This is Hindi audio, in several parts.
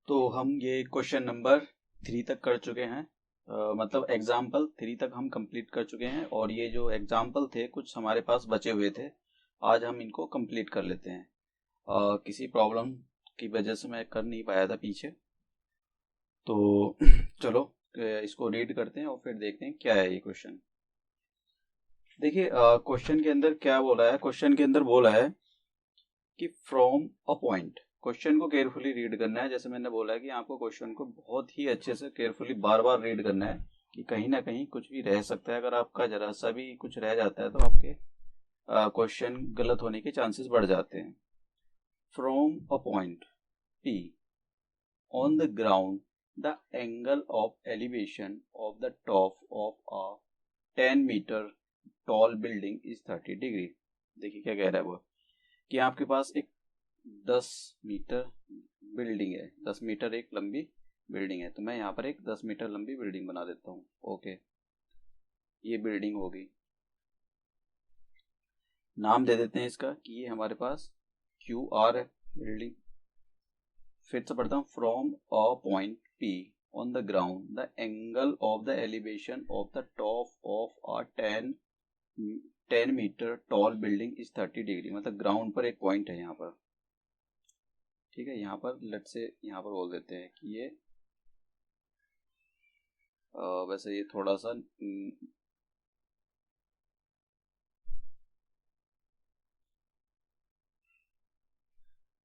तो हम ये क्वेश्चन नंबर 3 तक कर चुके हैं। मतलब एग्जाम्पल 3 तक हम कंप्लीट कर चुके हैं और ये जो एग्जाम्पल थे कुछ हमारे पास बचे हुए थे, आज हम इनको कंप्लीट कर लेते हैं। किसी प्रॉब्लम की वजह से मैं कर नहीं पाया था पीछे, तो चलो इसको रीड करते हैं और फिर देखते हैं क्या है ये क्वेश्चन। देखिए क्वेश्चन के अंदर क्या बोला है। क्वेश्चन के अंदर बोला है कि फ्रॉम अ पॉइंट। क्वेश्चन को केयरफुली रीड करना है। जैसे मैंने बोला है कि आपको क्वेश्चन को बहुत ही अच्छे से केयरफुली बार बार रीड करना है कि कहीं ना कहीं कुछ भी रह सकता है। अगर आपका जरा सा भी कुछ रह जाता है तो आपके क्वेश्चन गलत होने के चांसेस बढ़ जाते हैं। From a point P on the ground, the angle of elevation of the top of a 10 meter tall building is 30 degree. देखिए क्या कह रहा है वो कि आपके पास एक 10 मीटर बिल्डिंग है। 10 मीटर एक लंबी बिल्डिंग है, तो मैं यहाँ पर एक 10 मीटर लंबी बिल्डिंग बना देता हूँ। ओके, ये बिल्डिंग होगी। नाम दे देते हैं इसका कि ये हमारे पास QR है बिल्डिंग। फिर से पढ़ता हूँ। From a point P on the ground the angle of the elevation of the top of a 10 metre tall building is 30 degree. मतलब ग्राउंड पर एक पॉइंट है यहाँ पर, ठीक है। यहाँ पर लेट से यहाँ पर बोल देते हैं कि ये वैसे ये थोड़ा सा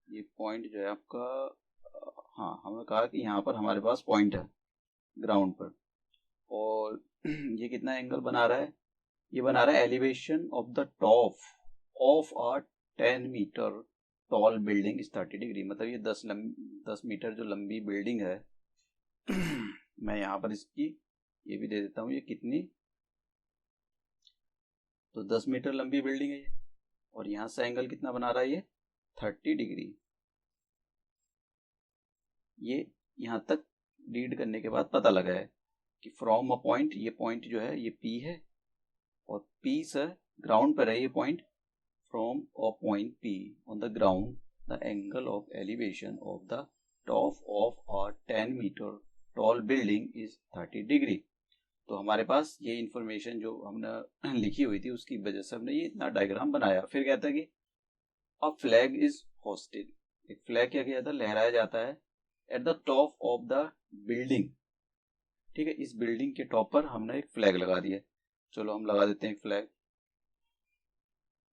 ये पॉइंट जो है आपका, हाँ हमने कहा कि यहाँ पर हमारे पास पॉइंट है ग्राउंड पर, और ये कितना एंगल बना रहा है। ये बना रहा है elevation of the top of a 10 metre tall building is 30 degree. मतलब ये 10 मीटर जो लंबी बिल्डिंग है मैं यहाँ पर इसकी ये भी दे देता हूँ। ये कितनी, तो 10 मीटर लंबी बिल्डिंग है ये, और यहाँ से एंगल कितना बना रहा है ये 30 डिग्री। ये यहाँ तक रीड करने के बाद पता लगा है कि फ्रॉम अ पॉइंट, ये पॉइंट जो है ये P है और P से ग्राउंड पर है ये point. From a point P on the ground the angle of elevation of the top of a 10 metre tall building is 30 degree. तो हमारे पास ये इंफॉर्मेशन जो हमने लिखी हुई थी उसकी वजह से हमने ये इतना डायग्राम बनाया। फिर कहता है कि अ फ्लैग इज होस्टेड। एक फ्लैग क्या किया था, लहराया जाता है at the top of the building. ठीक है, इस बिल्डिंग के टॉप पर हमने एक फ्लैग लगा दिया। चलो हम लगा देते हैं एक फ्लैग।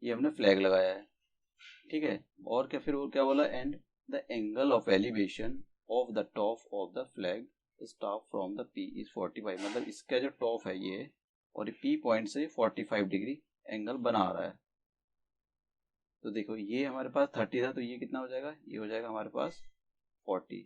ये हमने फ्लैग लगाया है, ठीक है। और क्या, फिर वो क्या बोला, and the angle of elevation of the top of the flag start from the P is 45। मतलब इसका जो टॉप है ये, और ये P पॉइंट से 45 डिग्री एंगल बना रहा है। तो देखो ये हमारे पास 30 था, तो ये कितना हो जाएगा, ये हो जाएगा हमारे पास 40,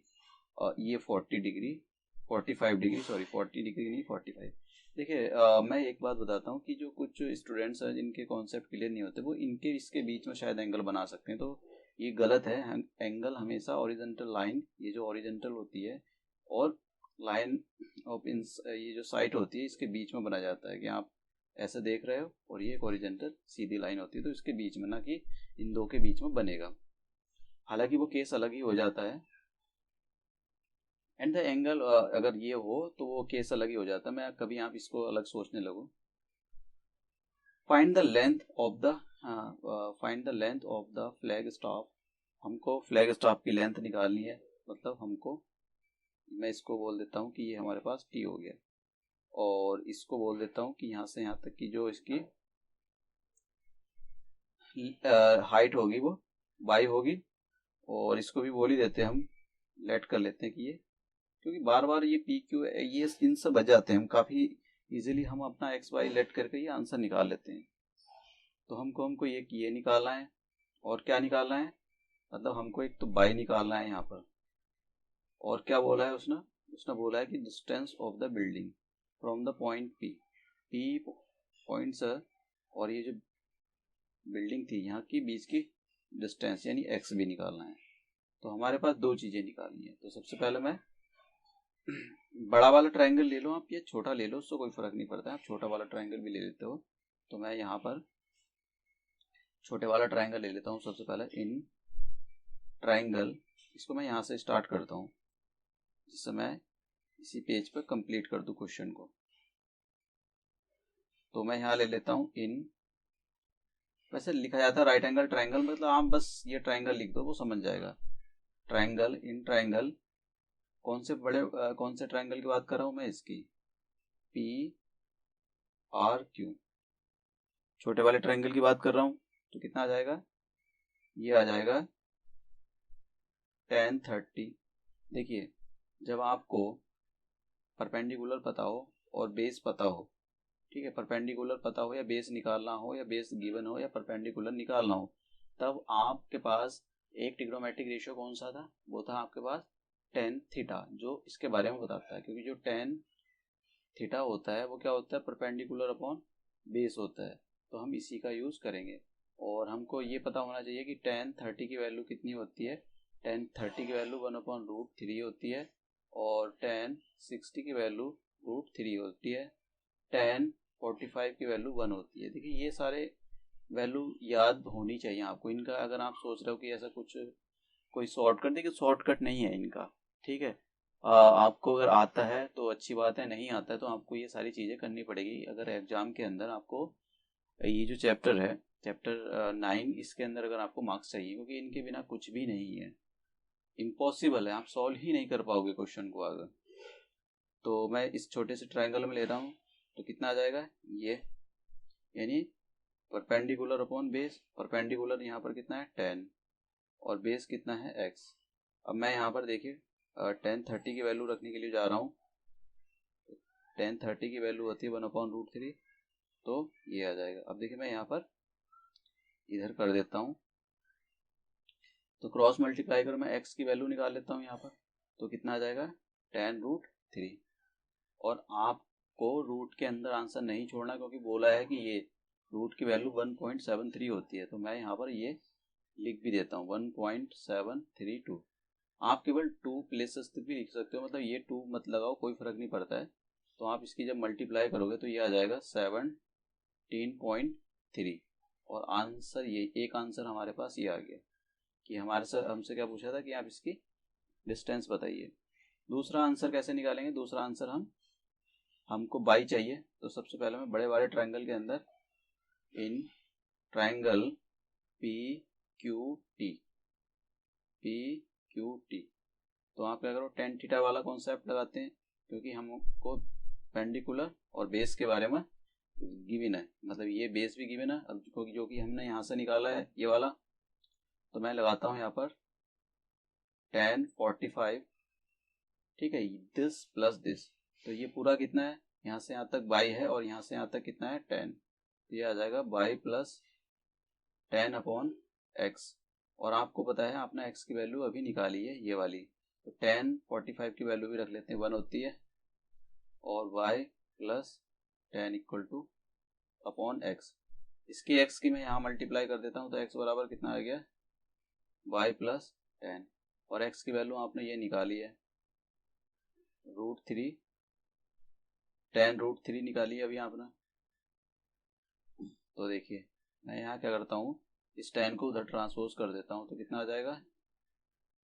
और ये 40 डिग्री 45 डिग्री, सॉरी 40 डिग्री नहीं 45। देखिए मैं एक बात बताता हूँ कि जो कुछ स्टूडेंट्स हैं जिनके कॉन्सेप्ट क्लियर नहीं होते, वो इनके इसके बीच में शायद एंगल बना सकते हैं, तो ये गलत है। एंगल हमेशा ओरिजेंटल लाइन, ये जो ओरिजेंटल होती है और लाइन ऑफ इन, ये जो साइट होती है इसके बीच में बना जाता है। कि आप ऐसे देख रहे हो और ये एक ओरिजेंटल सीधी लाइन होती है, तो इसके बीच में, ना कि इन दो के बीच में बनेगा। हालांकि वो केस अलग ही हो जाता है। एंड द एंगल, अगर ये हो तो वो केस अलग ही हो जाता है। मैं कभी आप इसको अलग सोचने लगो। Find the length of the find the length of the flag staff. हमको फ्लैग स्टाफ की लेंथ निकालनी है। मतलब हमको, मैं इसको बोल देता हूँ कि ये हमारे पास T हो गया, और इसको बोल देता हूँ कि यहाँ से यहाँ तक की जो इसकी हाइट होगी वो y होगी, और इसको भी बोल ही देते हैं हम, लेट कर लेते हैं कि ये, क्योंकि बार बार ये PQ ये इन सब बच जाते हैं, हम काफ़ी इजीली हम अपना XY लेट करके ये आंसर निकाल लेते हैं। तो हमको ये निकालना है, और क्या निकालना है, मतलब हमको एक तो y निकालना है यहाँ पर। और क्या बोला है उसने, उसने बोला है कि distance of the building from the point P point है, और ये जो बिल्डिंग थी यहाँ की बीच की डिस्टेंस यानी x भी निकालना है। तो हमारे पास दो चीज़ें निकालनी है। तो सबसे पहले मैं बड़ा वाला ट्रायंगल ले लो आप, या छोटा ले लो, उससे कोई फर्क नहीं पड़ता है। आप छोटा वाला ट्रायंगल भी ले लेते हो, तो मैं यहाँ पर छोटे वाला ट्रायंगल ले लेता हूँ। सबसे पहले इन ट्रायंगल, इसको मैं यहाँ से स्टार्ट करता हूँ। जिससे मैं इसी पेज पर कंप्लीट कर दूं क्वेश्चन को। तो मैं यहाँ ले लेता हूँ इन, वैसे लिखा जाता है राइट एंगल ट्राइंगल, मतलब आप बस ये ट्राइंगल लिख दो वो समझ जाएगा। ट्राइंगल इन ट्राइंगल, कौन से ट्राइंगल की बात कर रहा हूँ मैं, इसकी PRQ, छोटे वाले ट्राइंगल की बात कर रहा हूँ। तो कितना आ जाएगा, ये आ जाएगा tan 30। देखिए जब आपको परपेंडिकुलर पता हो और बेस पता हो, ठीक है, परपेंडिकुलर पता हो या बेस निकालना हो या बेस गिवन हो या परपेंडिकुलर निकालना हो, तब आपके पास एक ट्रिग्नोमेट्रिक रेशियो कौन सा था, वो था आपके पास tan थीटा, जो इसके बारे में बताता है। क्योंकि जो tan थीटा होता है वो क्या होता है, परपेंडिकुलर अपॉन बेस होता है। तो हम इसी का यूज करेंगे। और हमको ये पता होना चाहिए कि tan 30 की वैल्यू कितनी होती है। tan 30 की वैल्यू 1/√3 होती है, और tan 60 की वैल्यू √3 होती है, tan 45 की वैल्यू 1 होती है। देखिए ये सारे वैल्यू याद होनी चाहिए आपको इनका। अगर आप सोच रहे हो कि ऐसा कुछ कोई शॉर्टकट, देखिए शॉर्टकट नहीं है इनका, ठीक है। आपको अगर आता है तो अच्छी बात है, नहीं आता है तो आपको ये सारी चीज़ें करनी पड़ेगी। अगर एग्जाम के अंदर आपको ये जो चैप्टर है, चैप्टर 9, इसके अंदर अगर आपको मार्क्स चाहिए, क्योंकि इनके बिना कुछ भी नहीं है, इम्पॉसिबल है, आप सॉल्व ही नहीं कर पाओगे क्वेश्चन को अगर। तो मैं इस छोटे से ट्राइंगल में ले रहा हूँ, तो कितना आ जाएगा ये, यानी परपेंडिकुलर अपॉन बेस, परपेंडिकुलर यहाँ पर कितना है 10 और बेस कितना है x। अब मैं यहाँ पर देखिए tan 30 की वैल्यू रखने के लिए जा रहा हूँ। tan 30 की वैल्यू होती है 1/√3, तो ये आ जाएगा। अब देखिए मैं यहाँ पर इधर कर देता हूँ, तो क्रॉस मल्टीप्लाई कर मैं x की वैल्यू निकाल लेता हूँ यहाँ पर, तो कितना आ जाएगा tan√3। और आपको रूट के अंदर आंसर नहीं छोड़ना, क्योंकि बोला है कि ये रूट की वैल्यू 1.73 होती है। तो मैं यहाँ पर ये लिख भी देता हूँ 1.732। आप केवल 2 प्लेसेस तक भी लिख सकते हो, मतलब ये 2 मत लगाओ, कोई फर्क नहीं पड़ता है। तो आप इसकी जब मल्टीप्लाई करोगे तो ये आ जाएगा 17.3। और आंसर ये एक आंसर हमारे पास ये आ गया कि हमसे क्या पूछा था कि आप इसकी डिस्टेंस बताइए। दूसरा आंसर कैसे निकालेंगे, दूसरा आंसर हमको बाई चाहिए। तो सबसे पहले मैं बड़े वाले ट्राइंगल के अंदर इन ट्राइंगल PQT, तो आप क्या करो, tan थीटा वाला कॉन्सेप्ट लगाते हैं, क्योंकि हमको पेंडिकुलर और बेस के बारे में गिवन है, मतलब ये बेस भी गिवन है। अब जो कि हमने यहाँ से निकाला है ये वाला, तो मैं लगाता हूँ यहाँ पर tan 45, ठीक है, दिस प्लस दिस, तो ये पूरा कितना है, यहाँ से यहाँ तक बाई है और यहाँ से यहाँ तक कितना है 10, तो ये आ जाएगा बाई प्लस 10/x। और आपको पता है आपने x की वैल्यू अभी निकाली है ये वाली, तो tan 45 की वैल्यू भी रख लेते हैं 1 होती है, और y plus 10 equal two upon x। इसकी x की मैं यहाँ मल्टीप्लाई कर देता हूँ, तो x बराबर कितना आ गया y प्लस 10, और x की वैल्यू आपने ये निकाली है √3, tan√3 निकाली है अभी आपने। तो देखिए मैं यहाँ क्या करता हूँ, इस tan को उधर ट्रांसपोज कर देता हूँ, तो कितना आ जाएगा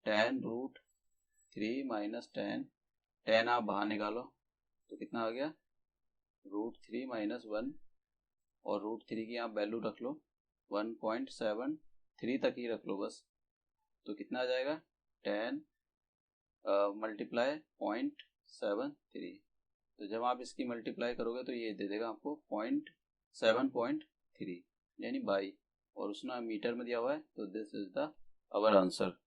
tan√3 माइनस 10, tan आप बाहर निकालो तो कितना आ गया √3 माइनस 1, और √3 की आप वैल्यू रख लो 1.73 तक ही रख लो बस, तो कितना आ जाएगा tan मल्टीप्लाई 0.73। तो जब आप इसकी मल्टीप्लाई करोगे तो ये दे देगा आपको 0.7.3 यानी बाई, और उसने मीटर में दिया हुआ है, तो this is the our answer.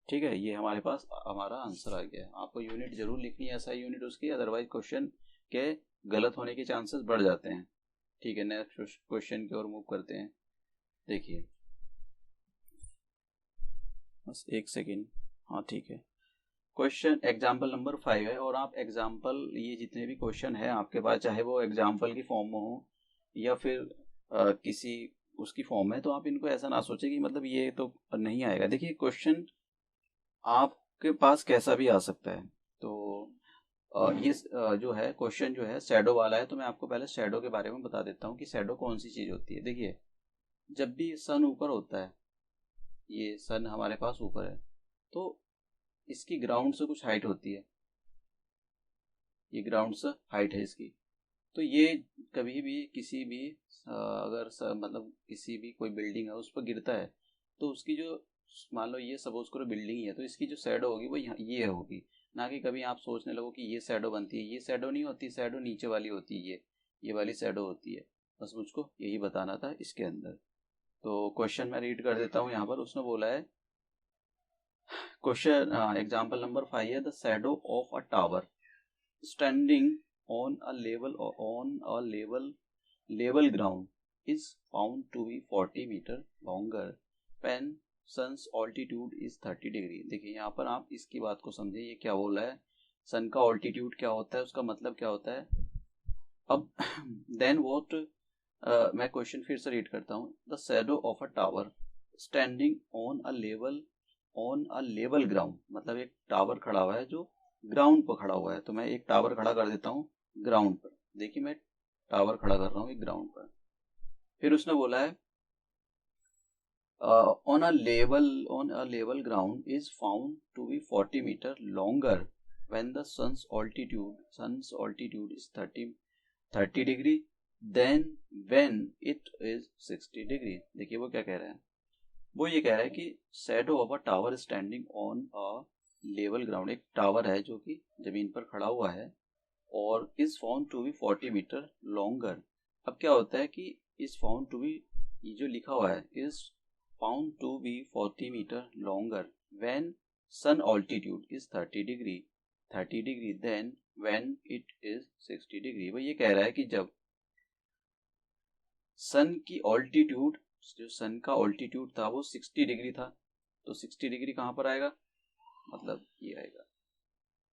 ठीक है, ये हमारे पास हमारा आंसर आ गया। आपको यूनिट जरूर लिखनी है, ऐसा यूनिट उसकी, अदरवाइज क्वेश्चन के गलत होने के चांसेस बढ़ जाते हैं। ठीक है, नेक्स्ट क्वेश्चन की ओर मूव करते हैं। देखिए बस एक सेकेंड, हाँ ठीक है। क्वेश्चन एग्जाम्पल नंबर 5 है, और आप एग्जाम्पल ये जितने भी क्वेश्चन है आपके पास, चाहे वो एग्जाम्पल की फॉर्म में हो या फिर किसी उसकी फॉर्म में, तो आप इनको ऐसा ना सोचे कि मतलब ये तो नहीं आएगा। देखिए क्वेश्चन आपके पास कैसा भी आ सकता है। तो ये जो है क्वेश्चन जो है शैडो वाला है, तो मैं आपको पहले शैडो के बारे में बता देता हूँ कि शैडो कौन सी चीज होती है। देखिए जब भी सन ऊपर होता है, ये सन हमारे पास ऊपर है, तो इसकी ग्राउंड से कुछ हाइट होती है, ये ग्राउंड से हाइट है इसकी। तो ये कभी भी किसी भी अगर मतलब किसी भी कोई बिल्डिंग है उस पर गिरता है तो उसकी जो, मान लो ये सपोज करो बिल्डिंग ही है, तो इसकी जो शैडो होगी वो यहाँ ये होगी। ना कि कभी आप सोचने लगो कि ये शैडो बनती है, ये शैडो नहीं होती, शैडो नीचे वाली होती है, ये वाली शैडो होती है। बस मुझको यही बताना था इसके अंदर। तो क्वेश्चन मैं रीड कर देता हूँ यहाँ पर। उसने बोला है क्वेश्चन एग्जाम्पल नंबर 5 है, the shadow of a tower standing on a level ground is found to be 40 meter longer when sun's altitude is 30 degree. देखिए यहाँ पर आप इसकी बात को समझे, ये क्या बोल रहा है, सन का ऑल्टीट्यूड क्या होता है, उसका मतलब क्या होता है। अब देन व्हाट, मैं क्वेश्चन फिर से रीड करता हूँ, the shadow of a tower standing on a level ground, मतलब एक टावर खड़ा हुआ है जो ग्राउंड पर खड़ा हुआ है। तो मैं एक टावर खड़ा कर देता हूँ ग्राउंड पर। देखिए मैं टावर खड़ा कर रहा हूँ एक ग्राउंड पर। फिर उसने बोला है on a level ground is found to be 40 metre longer when the sun's altitude is 30 degree then when it is 60 degree. देखिए वो क्या कह रहा है, वो ये कह रहा है कि shadow of a tower standing on a level ground, एक टावर है जो कि जमीन पर खड़ा हुआ है और is found to be 40 metre longer. अब क्या होता है कि इज फाउंड टू बी, ये जो लिखा हुआ है is found to be 40 metre longer when sun altitude is 30 degree then when it is 60 degree. वो ये कह रहा है कि जब सन की ऑल्टीट्यूड, जो सन का ऑल्टीट्यूड था वो 60 डिग्री था, तो 60 डिग्री कहाँ पर आएगा, मतलब ये आएगा।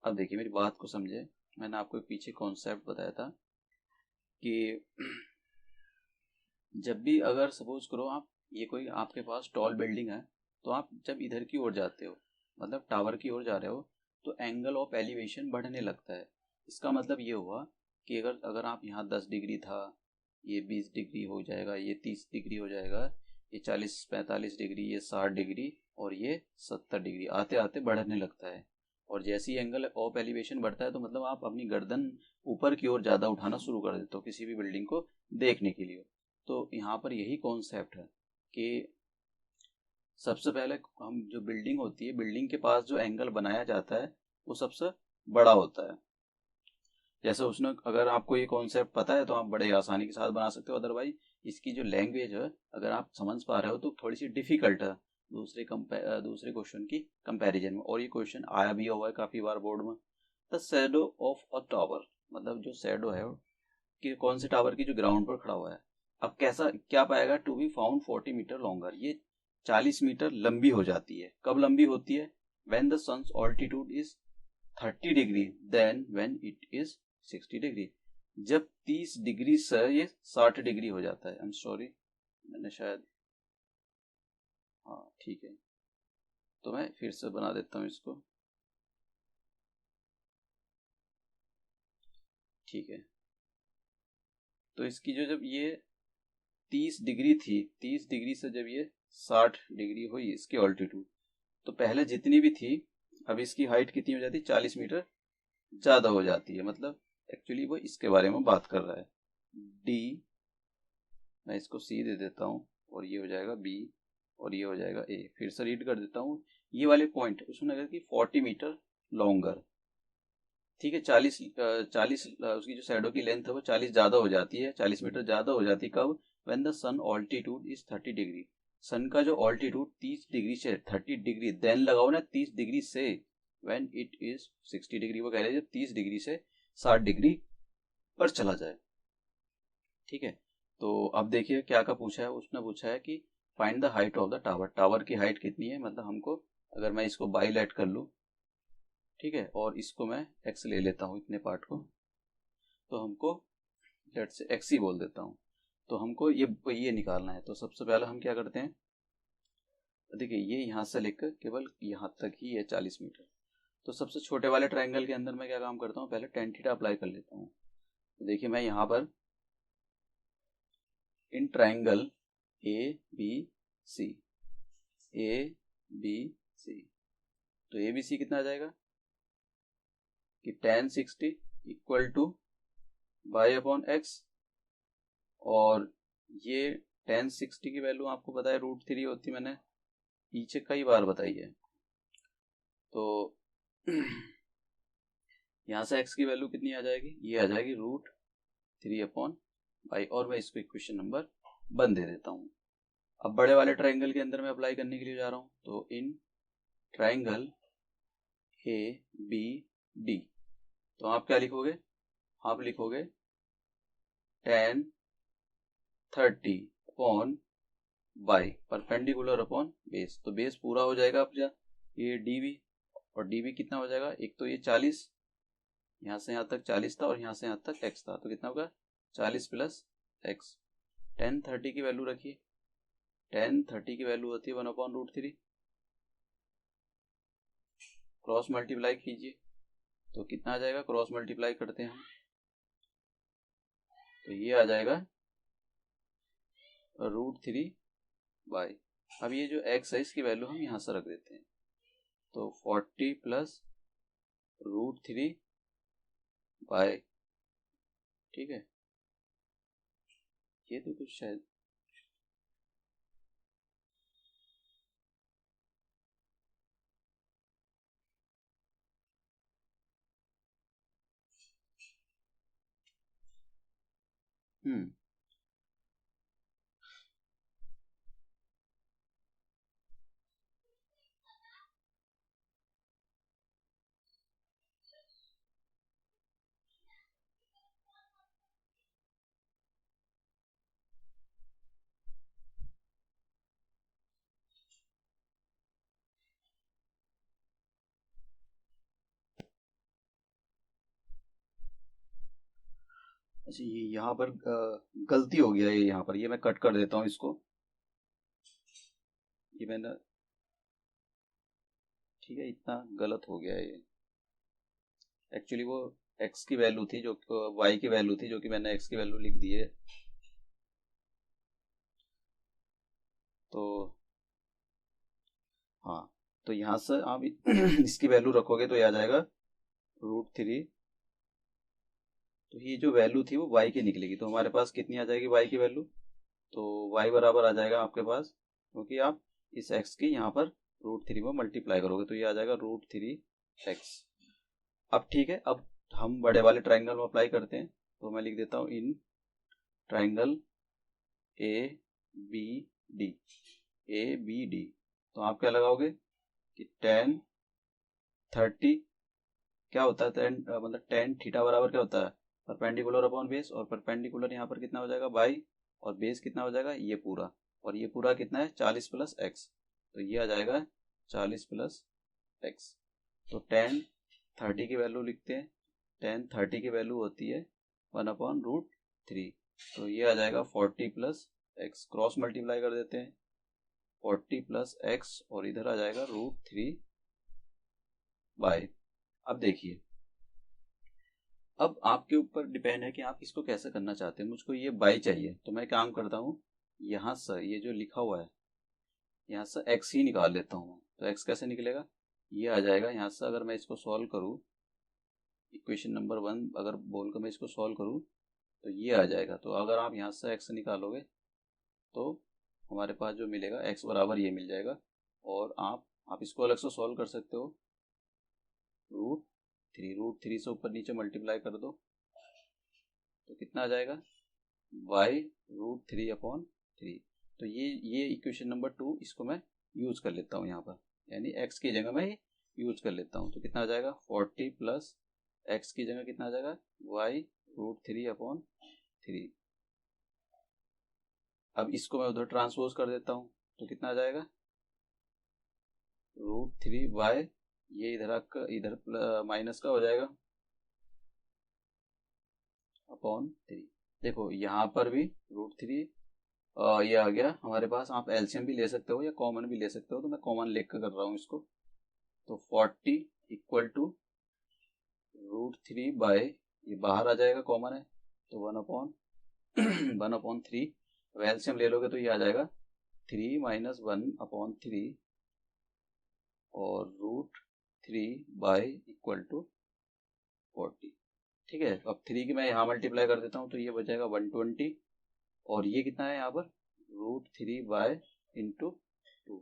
अब देखिए मेरी बात को समझे, मैंने आपको पीछे कॉन्सेप्ट बताया था कि जब भी अगर सपोज करो आप, ये कोई आपके पास टॉल बिल्डिंग है, तो आप जब इधर की ओर जाते हो, मतलब टावर की ओर जा रहे हो, तो एंगल ऑफ एलिवेशन बढ़ने लगता है। इसका मतलब ये हुआ कि अगर आप यहाँ 10 डिग्री था, ये 20 डिग्री हो जाएगा, ये 30 डिग्री हो जाएगा, ये 40-45 डिग्री, ये 60 डिग्री और ये 70 डिग्री, आते आते बढ़ने लगता है। और जैसे ही एंगल ऑफ एलिवेशन बढ़ता है तो मतलब आप अपनी गर्दन ऊपर की ओर ज़्यादा उठाना शुरू कर देते हो किसी भी बिल्डिंग को देखने के लिए। तो यहाँ पर यही कॉन्सेप्ट है कि सबसे पहले हम, जो बिल्डिंग होती है, बिल्डिंग के पास जो एंगल बनाया जाता है वो सबसे बड़ा होता है। जैसे उसने, अगर आपको ये कॉन्सेप्ट पता है तो आप बड़े आसानी के साथ बना सकते हो, अदरवाइज इसकी जो लैंग्वेज है अगर आप समझ पा रहे हो तो थोड़ी सी डिफिकल्ट है दूसरे क्वेश्चन की कंपैरिजन में। और ये क्वेश्चन आया भी हुआ है काफी बार बोर्ड में। The shadow of a tower, मतलब जो शैडो है कि कौन से टावर की, जो ग्राउंड पर खड़ा हुआ है। अब कैसा क्या पाएगा, to be found 40 metre longer, ये 40 मीटर लंबी हो जाती है। कब लंबी होती है, when the sun's altitude is 30 degree then when it is 60 degree, जब 30 डिग्री से ये 60 डिग्री हो जाता है। आई एम सॉरी, मैंने शायद, हाँ ठीक है, तो मैं फिर से बना देता हूँ इसको, ठीक है। तो इसकी जो, जब ये 30 डिग्री थी, 30 डिग्री से जब ये 60 डिग्री हुई इसकी ऑल्टीट्यूड, तो पहले जितनी भी थी अब इसकी हाइट कितनी हो जाती है, 40 मीटर ज्यादा हो जाती है। मतलब एक्चुअली वो इसके बारे में बात कर रहा है। डी, मैं इसको सी दे देता हूँ और ये हो जाएगा बी और ये हो जाएगा ए। फिर से रीड कर देता हूँ, ये वाले पॉइंट उसने लगा कि 40 मीटर लॉन्गर, ठीक है। 40 उसकी जो शैडो की लेंथ है वो 40 ज्यादा हो जाती है, 40 मीटर ज्यादा हो जाती है। कब, when the sun altitude is 30 degree, sun का जो ऑल्टीट्यूड 30 डिग्री से 30 डिग्री, देन लगाओ ना 30 डिग्री से, व्हेन इट इज 60 डिग्री, वो कह रहे हैं जब 30 डिग्री से 60 डिग्री पर चला जाए, ठीक है। तो अब देखिए क्या क्या पूछा है, उसने पूछा है कि find the height of the tower, tower की हाइट कितनी है, मतलब हमको, अगर मैं इसको बाई लेट कर लूँ, ठीक है, और इसको मैं एक्स ले लेता हूँ इतने पार्ट को, तो हमको लेट से एक्स ही बोल देता हूँ। तो हमको ये निकालना है। तो सबसे पहले हम क्या करते हैं, देखिए ये यहाँ से लेकर केवल यहाँ तक ही है 40 मीटर। तो सबसे छोटे वाले ट्रायंगल के अंदर मैं क्या काम करता हूँ, पहले टेन थीटा अप्लाई कर लेता हूँ। तो देखिए मैं यहाँ पर in triangle A B C, A B C, तो ए बी सी कितना आ जाएगा कि tan 60 equal to y upon x, और ये tan 60 की वैल्यू आपको पता है √3 होती, मैंने पीछे कई बार बताई है। तो यहाँ से x की वैल्यू कितनी आ जाएगी, ये आ जाएगी √3 अपॉन वाई, और मैं इसको इक्वेशन नंबर 1 दे देता हूँ। अब बड़े वाले ट्राइंगल के अंदर मैं अप्लाई करने के लिए जा रहा हूँ। तो इन ट्राइंगल ABD, तो आप क्या लिखोगे, आप लिखोगे tan 30 upon by perpendicular upon base. तो बेस पूरा हो जाएगा अपना ये DB, और DB कितना हो जाएगा, एक तो ये 40, यहाँ से यहाँ तक 40 था और यहाँ से यहाँ तक x था, तो कितना होगा 40 प्लस x। tan 30 की वैल्यू रखिए, tan 30 की वैल्यू होती है 1/√3, क्रॉस मल्टीप्लाई कीजिए तो कितना आ जाएगा, क्रॉस मल्टीप्लाई करते हैं हम तो ये आ जाएगा √3 बाई, अब ये जो x है इसकी वैल्यू हम यहाँ से रख देते हैं, तो 40 प्लस √3 बाई, ठीक है। ये तो कुछ शायद अच्छा, ये यहाँ पर गलती हो गया है, यहाँ पर ये मैं कट कर देता हूँ इसको, ये मैंने, ठीक है, इतना गलत हो गया है ये। एक्चुअली वो x की वैल्यू थी जो y की वैल्यू थी, जो कि मैंने x की वैल्यू लिख दी है। तो हाँ, तो यहाँ से आप इसकी वैल्यू रखोगे तो ये आ जाएगा √3, तो ये जो वैल्यू थी वो y की निकलेगी, तो हमारे पास कितनी आ जाएगी y की वैल्यू, तो y बराबर आ जाएगा आपके पास, क्योंकि आप इस x की यहाँ पर √3 में मल्टीप्लाई करोगे तो ये आ जाएगा √3x। अब ठीक है, अब हम बड़े वाले ट्राइंगल में अप्लाई करते हैं, तो मैं लिख देता हूँ इन ट्राइंगल ABD, तो आप क्या लगाओगे कि tan 30 क्या होता है, tan मतलब tan थीटा बराबर क्या होता है, परपेंडिकुलर अपॉन बेस, और परपेंडिकुलर यहाँ पर कितना हो जाएगा बाई, और बेस कितना हो जाएगा ये पूरा, और ये पूरा कितना है 40 प्लस x, तो ये आ जाएगा 40 प्लस x। तो tan 30 की वैल्यू लिखते हैं, tan 30 की वैल्यू होती है 1/√3, तो ये आ जाएगा 40 प्लस x, क्रॉस मल्टीप्लाई कर देते हैं 40 प्लस x, और इधर आ जाएगा √3 बाय। अब देखिए, अब आपके ऊपर डिपेंड है कि आप इसको कैसे करना चाहते हैं। मुझको ये बाई चाहिए, तो मैं काम करता हूँ, यहाँ से ये जो लिखा हुआ है यहाँ से x ही निकाल लेता हूँ मैं। तो x कैसे निकलेगा, ये आ जाएगा यहाँ से, अगर मैं इसको सॉल्व करूँ, इक्वेशन नंबर 1 अगर बोलकर मैं इसको सॉल्व करूँ तो ये आ जाएगा। तो अगर आप यहाँ से x निकालोगे तो हमारे पास जो मिलेगा x बराबर ये मिल जाएगा, और आप इसको अलग से सॉल्व कर सकते हो, √3 से ऊपर नीचे मल्टीप्लाई कर दो तो कितना आ जाएगा y √3/3। तो ये इक्वेशन नंबर 2, इसको मैं यूज कर लेता हूँ यहाँ पर, यानी x की जगह मैं यूज कर लेता हूँ, तो कितना आ जाएगा 40 प्लस x की जगह कितना आ जाएगा y √3/3। अब इसको मैं उधर ट्रांसपोज कर देता हूँ तो कितना आ जाएगा √3y, ये इधर माइनस का हो जाएगा /3। देखो यहाँ पर भी √3 ये आ गया हमारे पास, आप एलसीएम भी ले सकते हो या कॉमन भी ले सकते हो, तो मैं कॉमन लेकर कर रहा हूँ इसको। तो 40 इक्वल टू √3 बाय, ये बाहर आ जाएगा कॉमन है, तो 1/3, अब एलसीएम ले लोगे तो ये आ जाएगा 3 - 1/3 और √3 बाय इक्वल टू 40। ठीक है। अब 3 की मैं यहाँ मल्टीप्लाई कर देता हूँ तो ये बचेगा 120, और ये कितना है यहाँ पर √3 बाय इंटू 2,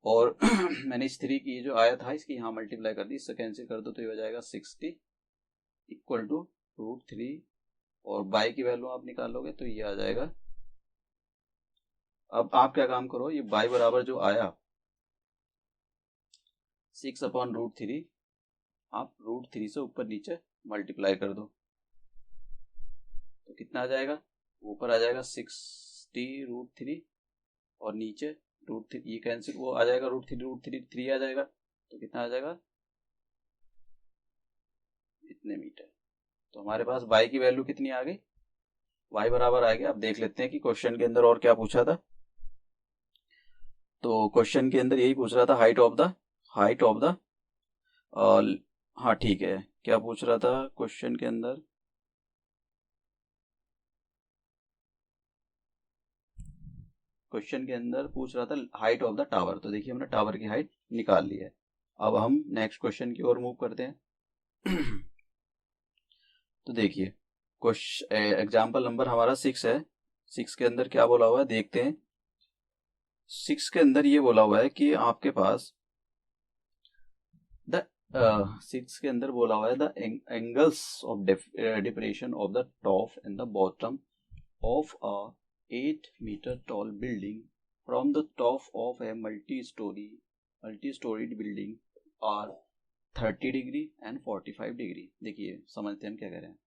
और मैंने इस 3 की जो आया था इसकी यहाँ मल्टीप्लाई कर दी, इससे कैंसिल कर दो तो ये हो जाएगा 60 इक्वल टू √3, और बाय की वैल्यू आप निकालोगे तो ये आ जाएगा। अब आप क्या काम करो, ये बाय बराबर जो आया 6/√3, आप √3 से ऊपर नीचे मल्टीप्लाई कर दो तो कितना आ जाएगा, ऊपर आ जाएगा 60√3 और नीचे √3, ये कैंसिल वो आ जाएगा √3 आ जाएगा तो कितना आ जाएगा इतने मीटर। तो हमारे पास y की वैल्यू कितनी आ गई, y बराबर आ गया। अब देख लेते हैं कि क्वेश्चन के अंदर और क्या पूछा था। तो क्वेश्चन के अंदर यही पूछ रहा था हाइट ऑफ द हाँ ठीक है, क्या पूछ रहा था क्वेश्चन के अंदर, क्वेश्चन के अंदर पूछ रहा था हाइट ऑफ द टावर। तो देखिए हमने टावर की हाइट निकाल ली है। अब हम नेक्स्ट क्वेश्चन की ओर मूव करते हैं। तो देखिए क्वेश्चन एग्जाम्पल नंबर हमारा 6 है। 6 के अंदर क्या बोला हुआ है देखते हैं। 6 के अंदर ये बोला हुआ है कि आपके पास द 6 के अंदर बोला हुआ है the angles of depression of the top and the bottom of a 8 metre tall building from the top of a multi storeyed building are 30 degree and 45 degree. देखिए समझते हैं हम क्या कह रहे हैं।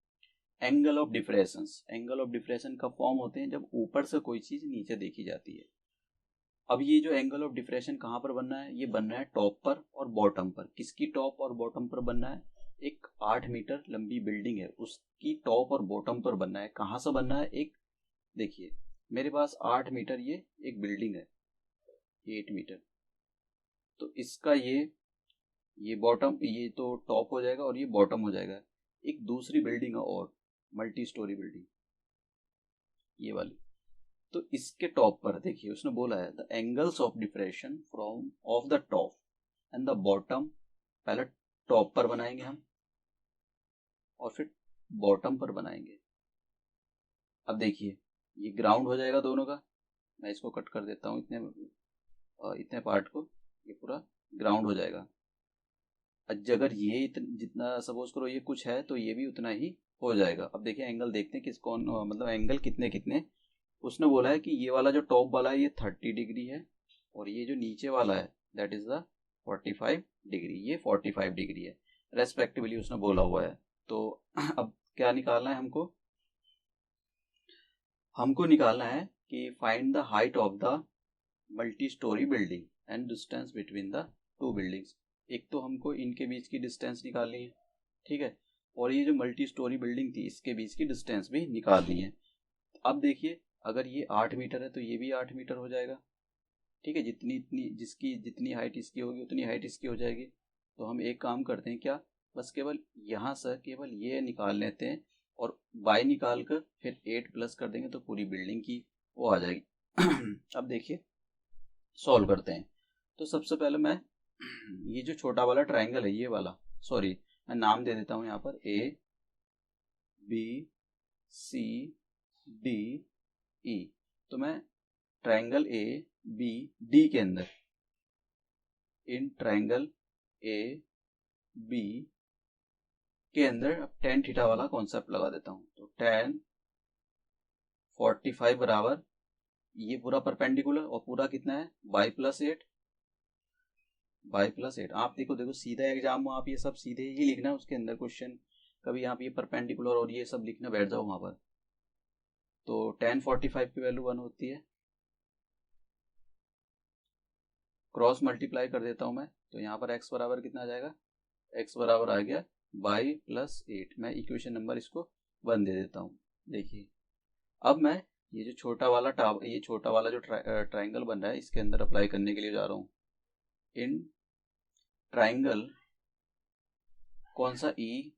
एंगल ऑफ डिफ्रेशन कब फॉर्म होते हैं, जब ऊपर से कोई चीज नीचे देखी जाती है। अब ये जो एंगल ऑफ डिफ्रेशन कहाँ पर बनना है, ये बनना है टॉप पर और बॉटम पर। किसकी टॉप और बॉटम पर बनना है, एक 8 मीटर लंबी बिल्डिंग है उसकी टॉप और बॉटम पर बनना है। कहाँ से बनना है, एक देखिए मेरे पास 8 मीटर ये एक बिल्डिंग है 8 मीटर, तो इसका ये बॉटम, ये तो टॉप हो जाएगा और ये बॉटम हो जाएगा। एक दूसरी बिल्डिंग है और मल्टी स्टोरी बिल्डिंग ये वाली, तो इसके टॉप पर देखिए उसने बोला है the angles of diffraction from of the top and the bottom. पहले टॉप पर बनाएंगे हम और फिर बॉटम पर बनाएंगे। अब देखिए ये ग्राउंड हो जाएगा दोनों का, मैं इसको कट कर देता हूँ इतने पार्ट को, ये पूरा ग्राउंड हो जाएगा। अगर ये जितना सपोज करो ये कुछ है तो ये भी उतना ही हो जाएगा। अब देखिए एंगल देखते हैं किस कौन मतलब एंगल कितने कितने। उसने बोला है कि ये वाला जो टॉप वाला है ये 30 डिग्री है और ये जो नीचे वाला है दैट इज द 45 डिग्री, ये 45 डिग्री है रेस्पेक्टिवली उसने बोला हुआ है। तो अब क्या निकालना है हमको निकालना है कि find the height of the multi storey building and distance between the two buildings. एक तो हमको इनके बीच की डिस्टेंस निकालनी है, ठीक है, और ये जो मल्टी स्टोरी बिल्डिंग थी इसके बीच की डिस्टेंस भी निकालनी है। अब देखिए अगर ये 8 मीटर है तो ये भी 8 मीटर हो जाएगा, ठीक है, जितनी हाइट इसकी होगी उतनी हाइट इसकी हो जाएगी। तो हम एक काम करते हैं क्या, बस केवल यहाँ से केवल ये निकाल लेते हैं और बाई निकाल कर फिर 8 प्लस कर देंगे तो पूरी बिल्डिंग की वो आ जाएगी। अब देखिए सॉल्व करते हैं। तो सबसे पहले मैं ये जो छोटा वाला ट्राइंगल है ये वाला, सॉरी मैं नाम दे देता हूँ यहाँ पर ABCDE। तो मैं ट्राइंगल ABD के अंदर इन ट्राइंगल AB के अंदर tan थीटा वाला कॉन्सेप्ट लगा देता हूँ। तो tan 45 बराबर ये पूरा परपेंडिकुलर और पूरा कितना है y+8। आप देखो सीधा एग्जाम में आप ये सब सीधे ही लिखना है उसके अंदर क्वेश्चन, कभी आप ये परपेंडिकुलर और ये सब लिखना बैठ जाओ वहां पर। तो tan 45 की वैल्यू 1 होती है, क्रॉस मल्टीप्लाई कर देता हूं मैं तो यहाँ पर x बराबर कितना आ जाएगा, x बराबर आ गया y+8। मैं इक्वेशन नंबर इसको 1 दे देता हूँ। देखिए अब मैं ये जो छोटा वाला जो ट्राइंगल बन रहा है इसके अंदर अप्लाई करने के लिए जा रहा हूँ। इन ट्राइंगल कौन सा ECD,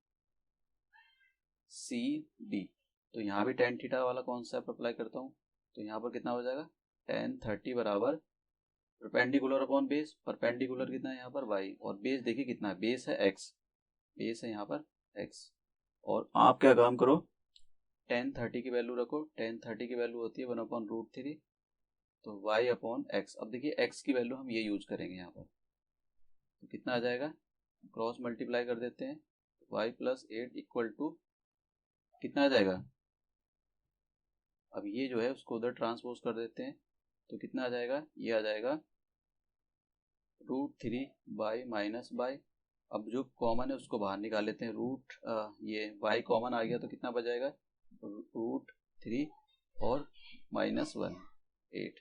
तो यहाँ भी tan थीटा वाला कॉन्सेप्ट अप्लाई करता हूँ। तो यहाँ पर कितना हो जाएगा tan 30 बराबर परपेंडिकुलर अपॉन बेस, परपेंडिकुलर कितना है यहाँ पर y और बेस देखिए कितना है, बेस है x, बेस है यहाँ पर x। और आप क्या काम करो, tan 30 की वैल्यू रखो। tan 30 की वैल्यू होती है 1/√3, तो y अपॉन x। अब देखिए x की वैल्यू हम ये यूज करेंगे यहाँ पर, तो कितना आ जाएगा, क्रॉस मल्टीप्लाई कर देते हैं, y प्लस 8 इक्वल टू कितना आ जाएगा, अब ये जो है उसको उधर ट्रांसपोज कर देते हैं, तो कितना आ जाएगा, ये आ जाएगा √3 बाई माइनस बाई। अब जो कॉमन है उसको बाहर निकाल लेते हैं, ये y कॉमन आ गया तो कितना बच जाएगा, √3 और -1 8।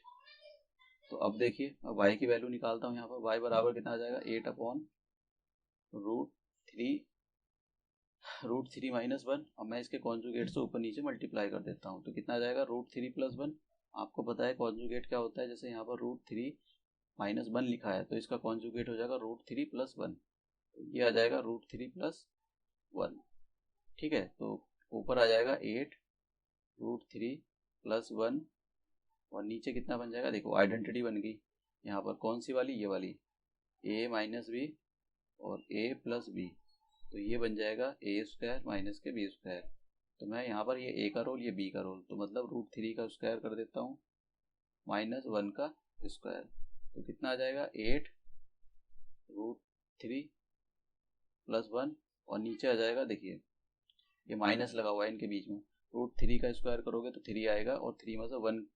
तो अब देखिए, अब y की वैल्यू निकालता हूँ यहाँ पर, y बराबर कितना आ जाएगा, 8/√3 -1। अब मैं इसके कॉन्जुगेट से ऊपर नीचे मल्टीप्लाई कर देता हूँ, तो कितना आ जाएगा, √3 + 1। आपको पता है कॉन्जुगेट क्या होता है, जैसे यहाँ पर √3 -1 लिखा है तो इसका कॉन्जुगेट हो जाएगा √3 + 1, तो ये आ जाएगा √3 + 1। ठीक है, तो ऊपर आ जाएगा 8√3 + 1 और नीचे कितना बन जाएगा, देखो आइडेंटिटी बन गई यहाँ पर, कौन सी वाली, ये वाली, a - b और a + b, तो ये बन जाएगा a² माइनस के b²। तो मैं यहाँ पर ये a का रोल, ये b का रोल, तो मतलब √3 का स्क्वायर कर देता हूँ -1 का स्क्वायर, तो कितना आ जाएगा, 8√3 + 1 और नीचे आ जाएगा, देखिए ये माइनस लगा हुआ है इनके बीच में, √3 का स्क्वायर करोगे तो 3 आएगा और 3 में से 1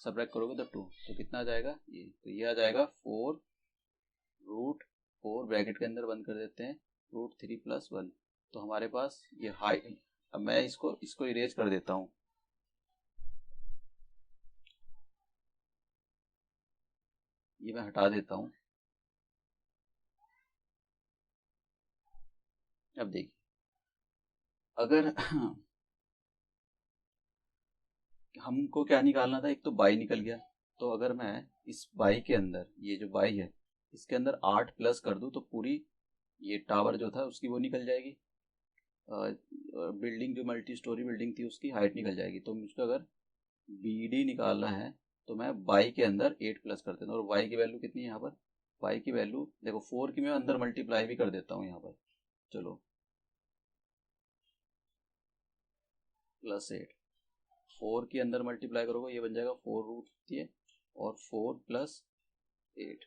सब्ट्रैक्ट करोगे तो 2, तो कितना आ जाएगा, ये, तो ये आ जाएगा 4√4 ब्रैकेट के अंदर बंद कर देते हैं, √3 + 1। तो हमारे पास ये हाई, अब मैं इसको इरेज कर देता हूँ, ये मैं हटा देता हूँ। अब देखिए, अगर हमको क्या निकालना था, एक तो बाई निकल गया, तो अगर मैं इस बाई के अंदर, ये जो बाई है इसके अंदर 8 प्लस कर दूं तो पूरी ये टावर जो था उसकी वो निकल जाएगी, बिल्डिंग जो मल्टी स्टोरी बिल्डिंग थी उसकी हाइट निकल जाएगी। तो मुझको अगर BD निकालना है तो मैं बाई के अंदर 8 प्लस कर देता हूँ, और वाई की वैल्यू कितनी है यहाँ पर, वाई की वैल्यू देखो 4 की मैं अंदर मल्टीप्लाई भी कर देता हूँ यहाँ पर, चलो +8, 4 की अंदर मल्टीप्लाई करोगे ये बन जाएगा 4√3 और 4 + 8,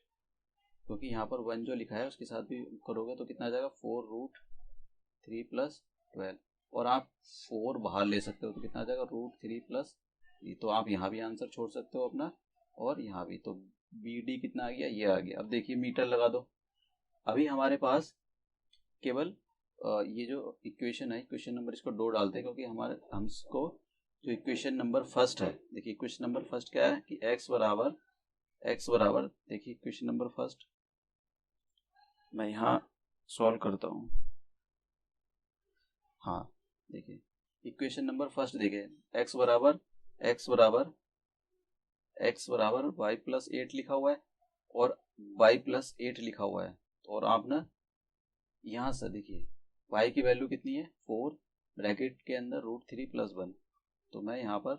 क्योंकि यहाँ पर 1 जो लिखा है उसके साथ भी करोगे तो कितना आ जाएगा, 4√3 + 12, और आप 4 बाहर ले सकते हो तो कितना आ जाएगा, √3 + 3। तो आप यहाँ भी आंसर छोड़ सकते हो अपना, और यहाँ भी, तो BD कितना आ गया, ये आ गया। अब देखिए मीटर लगा दो, अभी हमारे पास केवल ये जो इक्वेशन है, इक्वेशन नंबर इसको 2 डालते हैं, क्योंकि हमारे हमको जो इक्वेशन नंबर फर्स्ट है, देखिए इक्वेशन नंबर फर्स्ट क्या है कि x बराबर, देखिए इक्वेशन नंबर फर्स्ट मैं यहाँ सॉल्व करता हूँ। हाँ देखिए इक्वेशन नंबर फर्स्ट देखिए, x बराबर y + 8 लिखा हुआ है और y + 8 लिखा हुआ है, और आप ना यहाँ से देखिए y की वैल्यू कितनी है, 4 ब्रैकेट के अंदर √3 + 1, तो मैं यहाँ पर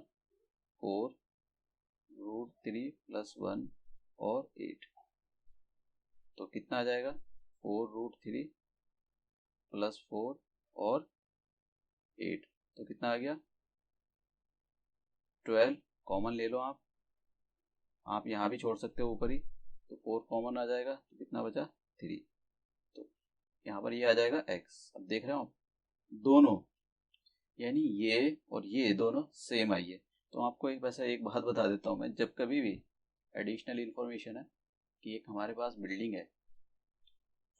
4√3 + 1 और 8, तो कितना आ जाएगा, 4√3 + 4 और 8, तो कितना आ गया, 12 कॉमन ले लो आप यहाँ भी छोड़ सकते हो ऊपर ही, तो 4 कॉमन आ जाएगा, तो कितना बचा, 3, तो यहाँ पर ये आ जाएगा x। अब देख रहे हो आप दोनों, यानी ये और ये दोनों सेम आई है। तो आपको एक वैसे एक बात बता देता हूँ मैं, जब कभी भी एडिशनल इंफॉर्मेशन है कि एक हमारे पास बिल्डिंग है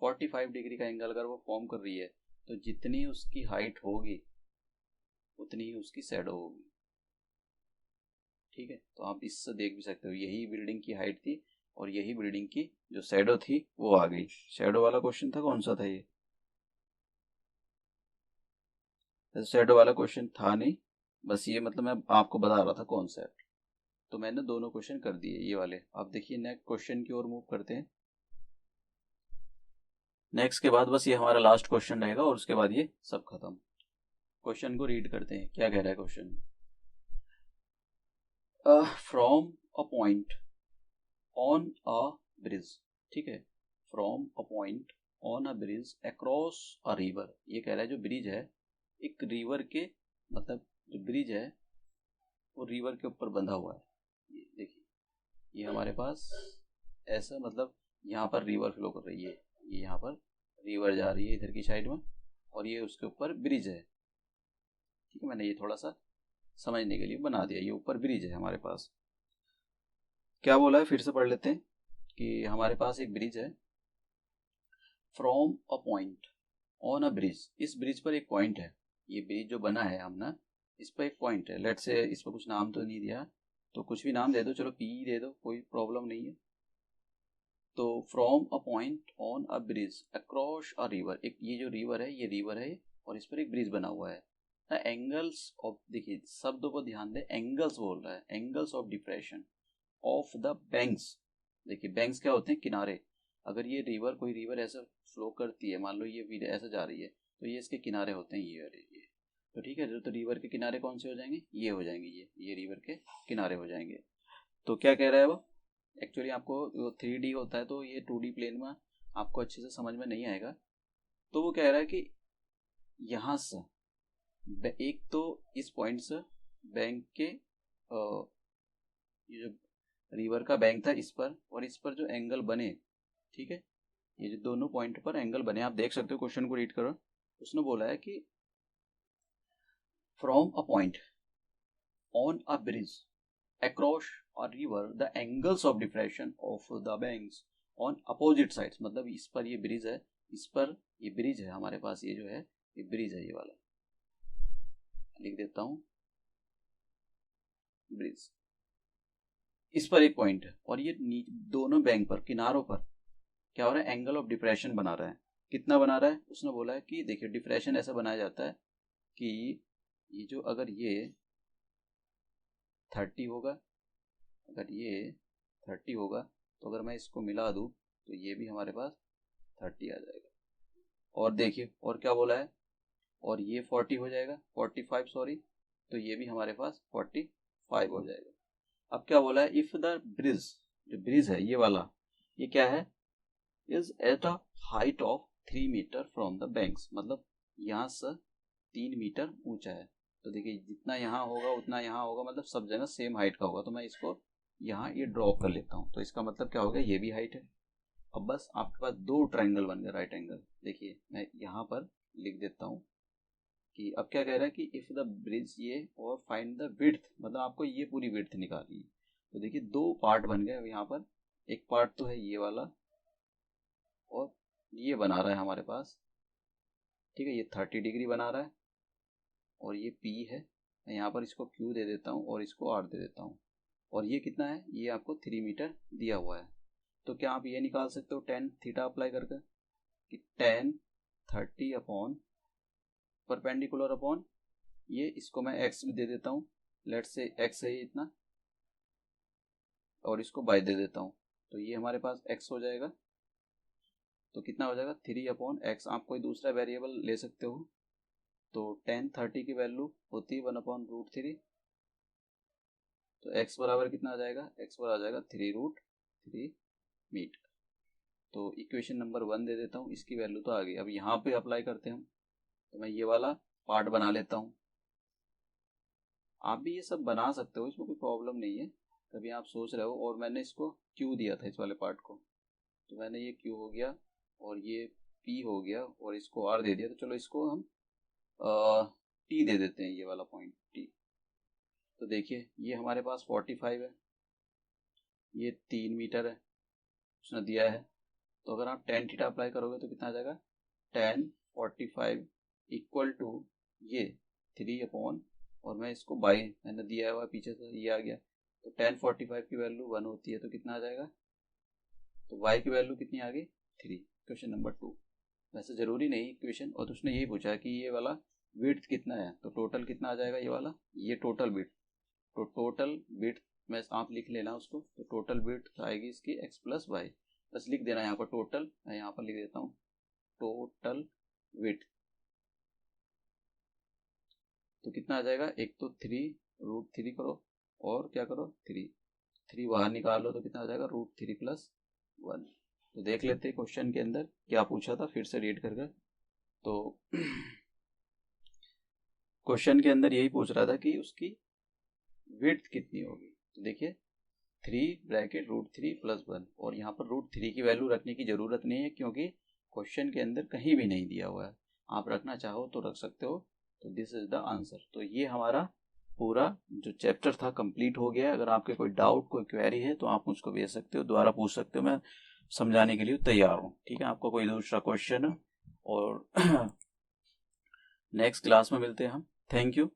45 डिग्री का एंगल अगर वो फॉर्म कर रही है, तो जितनी उसकी हाइट होगी उतनी ही उसकी शैडो होगी। ठीक है, तो आप इससे देख भी सकते हो, यही बिल्डिंग की हाइट थी और यही बिल्डिंग की जो शैडो थी वो आ गई। शैडो वाला क्वेश्चन था, कौन सा था ये, शैडो वाला क्वेश्चन था नहीं, बस ये मतलब मैं आपको बता रहा था कॉन्सेप्ट। तो मैंने दोनों क्वेश्चन कर दिए ये वाले। अब देखिए नेक्स्ट क्वेश्चन की ओर मूव करते हैं। नेक्स्ट के बाद बस ये हमारा लास्ट क्वेश्चन रहेगा और उसके बाद ये सब खत्म। क्वेश्चन को रीड करते हैं, क्या कह रहा है question. From a point on a bridge, ठीक है, from a point on a bridge across a river, ये कह रहा है जो ब्रिज है एक रिवर के मतलब जो ब्रिज है वो रिवर के ऊपर बंधा हुआ है। ये देखिए, ये हमारे पास ऐसा मतलब यहाँ पर रिवर फ्लो कर रही है, ये यहाँ पर रिवर जा रही है इधर की साइड में, और ये उसके ऊपर ब्रिज है। ठीक है, मैंने ये थोड़ा सा समझने के लिए बना दिया, ये ऊपर ब्रिज है हमारे पास। क्या बोला है फिर से पढ़ लेते हैं कि हमारे पास एक ब्रिज है। From a point on a bridge, इस ब्रिज पर एक पॉइंट है, ये ब्रिज जो बना है हमने इस पर एक पॉइंट है। लेट्स से इस पर कुछ नाम तो नहीं दिया, तो कुछ भी नाम दे दो, चलो पी दे दो, कोई प्रॉब्लम नहीं है। तो from a point on a bridge across a river, एक ये जो रिवर है ये रिवर है और इस पर एक ब्रिज बना हुआ है। द एंगल्स ऑफ, देखिए शब्दों को ध्यान दे, एंगल्स बोल रहा है, angles of depression of the banks. देखिए बैंक्स क्या होते हैं, किनारे। अगर ये रिवर, कोई रिवर ऐसा फ्लो करती है, मान लो ये ऐसा जा रही है, तो ये इसके किनारे होते हैं, ये तो ठीक है। तो रिवर के किनारे कौन से हो जाएंगे, ये हो जाएंगे, ये रिवर के किनारे हो जाएंगे। तो क्या कह रहा है वो, एक्चुअली आपको 3D होता है तो ये 2D प्लेन में आपको अच्छे से समझ में नहीं आएगा। तो वो कह रहा है कि यहाँ से एक तो इस पॉइंट से बैंक के ये जो रिवर का बैंक था इस पर, और इस पर जो एंगल बने, ठीक है, ये जो दोनों पॉइंट पर एंगल बने, आप देख सकते हो, क्वेश्चन को रीड करो। उसने बोला है कि from a point on a bridge across a river the angles of diffraction of the banks on opposite sides, मतलब इस पर ये ब्रिज है, इस पर ये ब्रिज है हमारे पास, ये जो है ये ब्रिज है, ये वाला लिख देता हूं, ब्रिज, इस पर एक पॉइंट है और ये दोनों बैंक पर, किनारों पर क्या हो रहा है, एंगल ऑफ डिप्रेशन बना रहा है। कितना बना रहा है, उसने बोला है कि देखिए डिप्रेशन ऐसा बनाया जाता है कि ये जो, अगर ये 30 होगा, अगर ये 30 होगा, तो अगर मैं इसको मिला दूं तो ये भी हमारे पास 30 आ जाएगा। और देखिए और क्या बोला है, और ये 40 हो जाएगा, 45 सॉरी, तो ये भी हमारे पास 45 हो जाएगा। अब क्या बोला है, इफ द ब्रिज, जो ब्रिज है ये वाला, ये क्या है, is at a height of 3 metre from the banks, मतलब यहाँ से 3 मीटर ऊंचा है। तो देखिए जितना यहाँ होगा उतना यहाँ होगा, मतलब सब जगह सेम हाइट का होगा। तो मैं इसको यहाँ ये ड्रॉ कर लेता हूँ, तो इसका मतलब क्या हो गया, ये भी हाइट है। अब बस आपके पास दो ट्रायंगल बन गए, राइट एंगल। देखिए मैं यहाँ पर लिख देता हूँ कि अब क्या कह रहा है कि इफ द ब्रिज ये, और फाइंड द विड्थ, मतलब आपको ये पूरी विड्थ निकालनी है। तो देखिए दो पार्ट बन गए यहाँ पर, एक पार्ट तो है ये वाला, और ये बना रहा है हमारे पास, ठीक है, ये 30 डिग्री बना रहा है, और ये P है, मैं यहाँ पर इसको Q दे देता हूँ और इसको R दे देता हूँ। और ये कितना है, ये आपको 3 मीटर दिया हुआ है। तो क्या आप ये निकाल सकते हो tan थीटा अप्लाई करके कि tan 30 अपॉन परपेंडिकुलर अपॉन ये, इसको मैं x भी दे देता हूँ, लेट से x है ये इतना, और इसको y दे देता हूँ, तो ये हमारे पास x हो जाएगा। तो कितना हो जाएगा, 3 अपॉन x, आप कोई दूसरा वेरिएबल ले सकते हो। तो tan 30 की वैल्यू होती है 1/√3, तो x बराबर कितना आ जाएगा, x बराबर आ जाएगा 3√3 मीटर। तो इक्वेशन नंबर 1 दे देता हूँ, इसकी वैल्यू तो आ गई। अब यहाँ पे अप्लाई करते हैं हम, तो मैं ये वाला पार्ट बना लेता हूँ। आप भी ये सब बना सकते हो, इसमें कोई प्रॉब्लम नहीं है। कभी आप सोच रहे हो, और मैंने इसको Q दिया था इस वाले पार्ट को, तो मैंने ये Q हो गया और ये P हो गया और इसको R दे दिया। तो चलो इसको हम T दे देते हैं, ये वाला पॉइंट T। तो देखिए ये हमारे पास 45 है, ये 3 मीटर है उसने दिया है। तो अगर आप tan थीटा अप्लाई करोगे तो कितना आ जाएगा, tan 45 इक्वल टू ये 3 अपॉन, और मैं इसको बाई मैंने दिया हुआ पीछे से, ये आ गया। तो tan 45 की वैल्यू 1 होती है, तो कितना आ जाएगा, तो y की वैल्यू कितनी आ गई, 3। Question number 2। वैसे जरूरी नहीं क्वेश्चन, और उसने यही पूछा कि ये वाला विड्थ कितना है, तो टोटल कितना आ जाएगा ये वाला, ये टोटल विड्थ। तो टोटल विड्थ में आप लिख लेना उसको, तो टोटल विड्थ आएगी इसकी x प्लस वाई, बस लिख देना यहाँ पर टोटल, मैं यहाँ पर लिख देता हूँ टोटल विड्थ। तो कितना आ जाएगा, एक तो 3√3 करो और क्या करो, 3 बाहर निकालो, तो कितना आ जाएगा, √3 + 1। तो देख लेते हैं क्वेश्चन के अंदर क्या पूछा था, फिर से रीड करके। तो क्वेश्चन के अंदर यही पूछ रहा था कि उसकी विड्थ कितनी होगी। तो देखिए 3 ब्रैकेट √3 + 1, और यहाँ पर √3 की वैल्यू रखने की ज़रूरत नहीं है क्योंकि क्वेश्चन के अंदर कहीं भी नहीं दिया हुआ है। आप रखना चाहो तो रख सकते हो। तो दिस इज द आंसर। तो ये हमारा पूरा जो चैप्टर था कंप्लीट हो गया। अगर आपके कोई डाउट कोई क्वेरी है तो आप मुझको भेज सकते हो, दोबारा पूछ सकते हो, मैं समझाने के लिए तैयार हूँ। ठीक है, आपको कोई दूसरा क्वेश्चन और नेक्स्ट क्लास में मिलते हैं हम। Thank you.